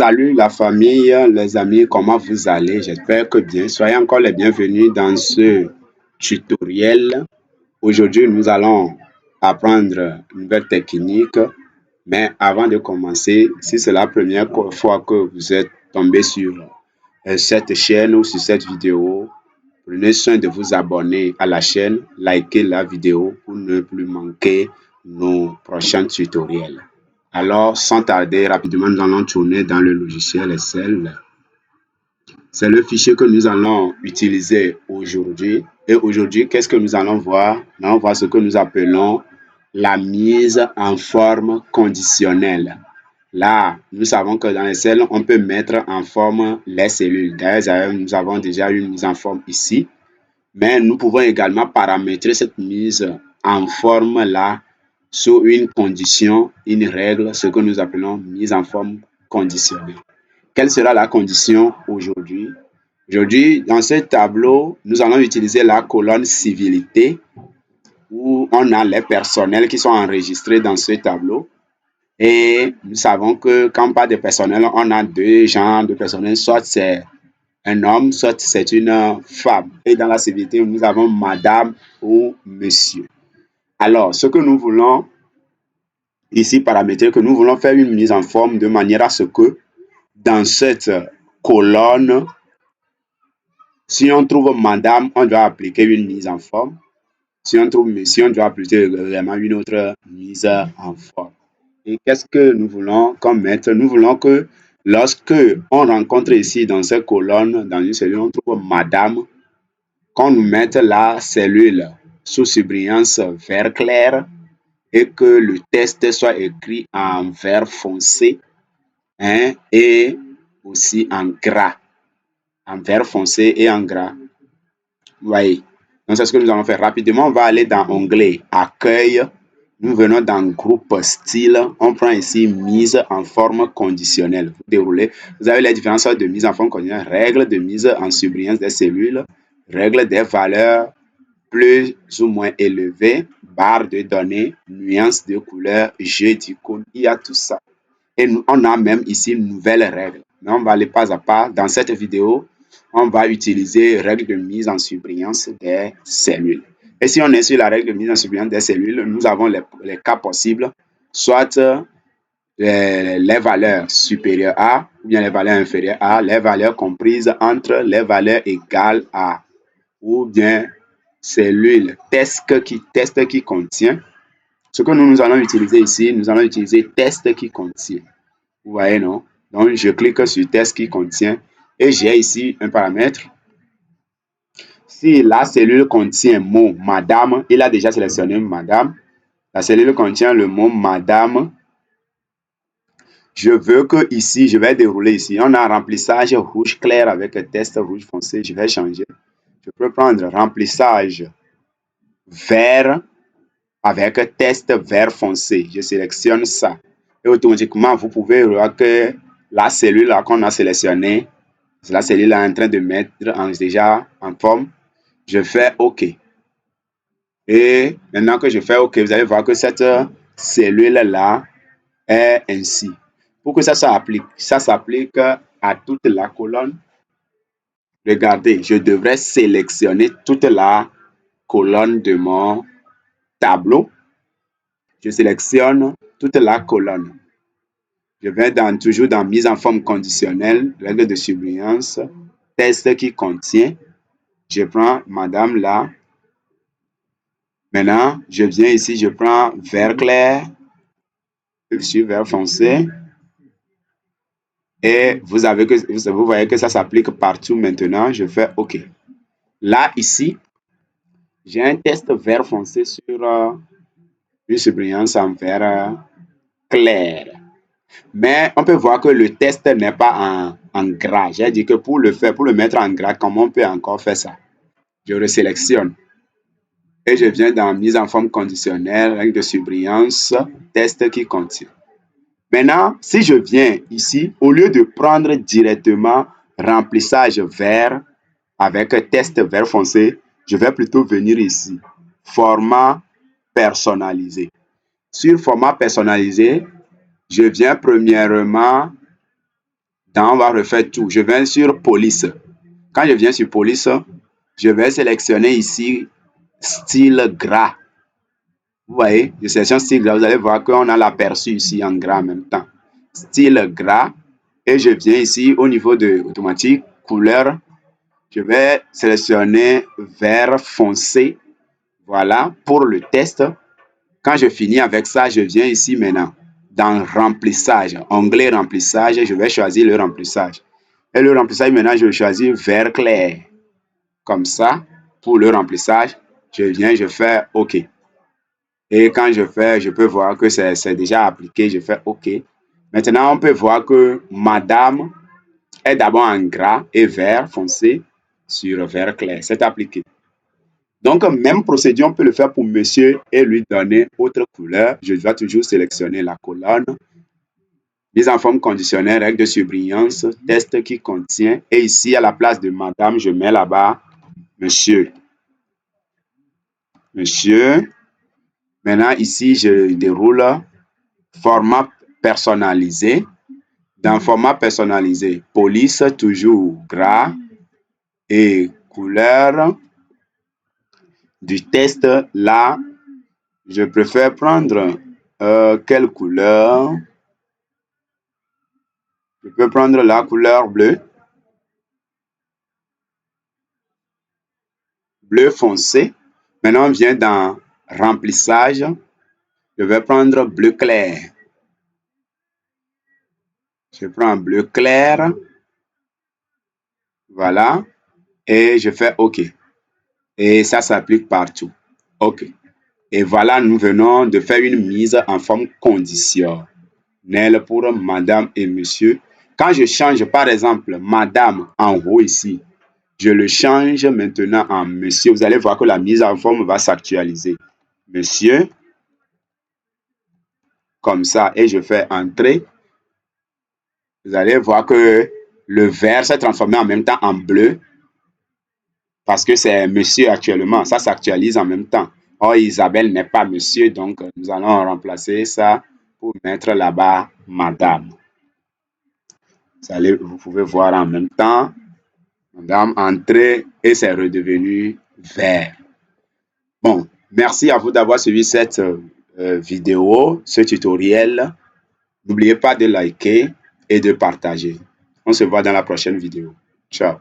Salut la famille, les amis, comment vous allez? J'espère que bien. Soyez encore les bienvenus dans ce tutoriel. Aujourd'hui, nous allons apprendre une nouvelle technique. Mais avant de commencer, si c'est la première fois que vous êtes tombé sur cette chaîne ou sur cette vidéo, prenez soin de vous abonner à la chaîne, likez la vidéo pour ne plus manquer nos prochains tutoriels. Alors, sans tarder, rapidement, nous allons tourner dans le logiciel Excel. C'est le fichier que nous allons utiliser aujourd'hui. Et aujourd'hui, qu'est-ce que nous allons voir? Nous allons voir ce que nous appelons la mise en forme conditionnelle. Là, nous savons que dans Excel, on peut mettre en forme les cellules. D'ailleurs, nous avons déjà une mise en forme ici. Mais nous pouvons également paramétrer cette mise en forme-là sous une condition, une règle, ce que nous appelons mise en forme conditionnelle. Quelle sera la condition aujourd'hui? Aujourd'hui, dans ce tableau, nous allons utiliser la colonne civilité où on a les personnels qui sont enregistrés dans ce tableau. Et nous savons que quand on parle de personnel, on a deux genres de personnel, soit c'est un homme, soit c'est une femme. Et dans la civilité, nous avons madame ou monsieur. Alors, ce que nous voulons ici paramétrer, que nous voulons faire une mise en forme de manière à ce que dans cette colonne, si on trouve madame, on doit appliquer une mise en forme. Si on trouve monsieur, on doit appliquer vraiment une autre mise en forme. Et qu'est-ce que nous voulons comme mettre? Nous voulons que lorsque on rencontre ici dans cette colonne, dans une cellule, on trouve madame, qu'on nous mette la cellule sous surbrillance vert clair et que le test soit écrit en vert foncé et aussi en gras, en vert foncé et en gras. Vous voyez. Donc, c'est ce que nous allons faire rapidement. On va aller dans onglet accueil. Nous venons dans groupe style. On prend ici mise en forme conditionnelle. Vous déroulez. Vous avez les différentes sortes de mise en forme conditionnelle. Règle de mise en surbrillance des cellules. Règle des valeurs plus ou moins élevées. Barre de données. Nuances de couleur. Jeu d'icônes. Il y a tout ça. Et on a même ici une nouvelle règle. Mais on va aller pas à pas. Dans cette vidéo, on va utiliser règle de mise en surbrillance des cellules. Et si on est sur la règle de mise en surbrillance des cellules, nous avons les cas possibles, soit les valeurs supérieures à, ou bien les valeurs inférieures à, les valeurs comprises entre les valeurs égales à, ou bien cellule test qui contient. Ce que nous allons utiliser ici, nous allons utiliser test qui contient. Vous voyez, non? Donc, je clique sur test qui contient et j'ai ici un paramètre. Si la cellule contient mot madame, il a déjà sélectionné madame. La cellule contient le mot madame. Je veux que ici, je vais dérouler ici. On a remplissage rouge clair avec test rouge foncé. Je vais changer. Je peux prendre remplissage vert avec test vert foncé. Je sélectionne ça. Et automatiquement, vous pouvez voir que la cellule qu'on a sélectionnée, la cellule est en train de mettre déjà en forme. Je fais OK. Et maintenant que je fais OK, vous allez voir que cette cellule-là est ainsi. Pour que ça s'applique à toute la colonne. Regardez, je devrais sélectionner toute la colonne de mon tableau. Je sélectionne toute la colonne. Je vais toujours dans mise en forme conditionnelle, règle de surbrillance, test qui contient. Je prends madame là. Maintenant, je viens ici, je prends vert clair, sur vert foncé. Et vous voyez que ça s'applique partout maintenant. Je fais OK. Là, ici, j'ai un test vert foncé sur une surbrillance en vert clair. Mais on peut voir que le test n'est pas en gras. J'ai dit que pour le mettre en gras, comment on peut encore faire ça? Je resélectionne. Et je viens dans mise en forme conditionnelle, règle de surbrillance, test qui contient. Maintenant, si je viens ici, au lieu de prendre directement remplissage vert avec test vert foncé, je vais plutôt venir ici, format personnalisé. Sur format personnalisé, je viens premièrement Donc, on va refaire tout. Je viens sur police. Quand je viens sur police, je vais sélectionner ici style gras. Vous voyez, je sélectionne style gras. Vous allez voir qu'on a l'aperçu ici en gras en même temps. Style gras. Et je viens ici au niveau de automatique, couleur. Je vais sélectionner vert foncé. Voilà, pour le test. Quand je finis avec ça, je viens ici maintenant dans remplissage, onglet remplissage, je vais choisir le remplissage. Et le remplissage, maintenant, je choisis vert clair. Comme ça, pour le remplissage, je viens, je fais OK. Et quand je fais, je peux voir que c'est déjà appliqué, je fais OK. Maintenant, on peut voir que madame est d'abord en gras et vert foncé sur vert clair. C'est appliqué. Donc, même procédure, on peut le faire pour monsieur et lui donner autre couleur. Je dois toujours sélectionner la colonne. Mise en forme conditionnelle, règle de surbrillance, test qui contient. Et ici, à la place de madame, je mets là-bas monsieur. Monsieur. Maintenant, ici, je déroule format personnalisé. Dans format personnalisé, police, toujours gras et couleur du test. Là, je préfère prendre quelle couleur? Je peux prendre la couleur bleue. Bleu foncé. Maintenant, on vient dans remplissage. Je vais prendre bleu clair. Je prends bleu clair. Voilà. Et je fais OK. Et ça s'applique partout. OK. Et voilà, nous venons de faire une mise en forme conditionnelle pour madame et monsieur. Quand je change, par exemple, madame en haut ici, je le change maintenant en monsieur. Vous allez voir que la mise en forme va s'actualiser. Monsieur, comme ça, et je fais entrer. Vous allez voir que le vert s'est transformé en même temps en bleu parce que c'est monsieur actuellement. Ça s'actualise en même temps. Or, Isabelle n'est pas monsieur, donc nous allons remplacer ça pour mettre là-bas madame. Vous pouvez voir en même temps, madame entrer et c'est redevenu vert. Bon, merci à vous d'avoir suivi cette vidéo, ce tutoriel. N'oubliez pas de liker et de partager. On se voit dans la prochaine vidéo. Ciao.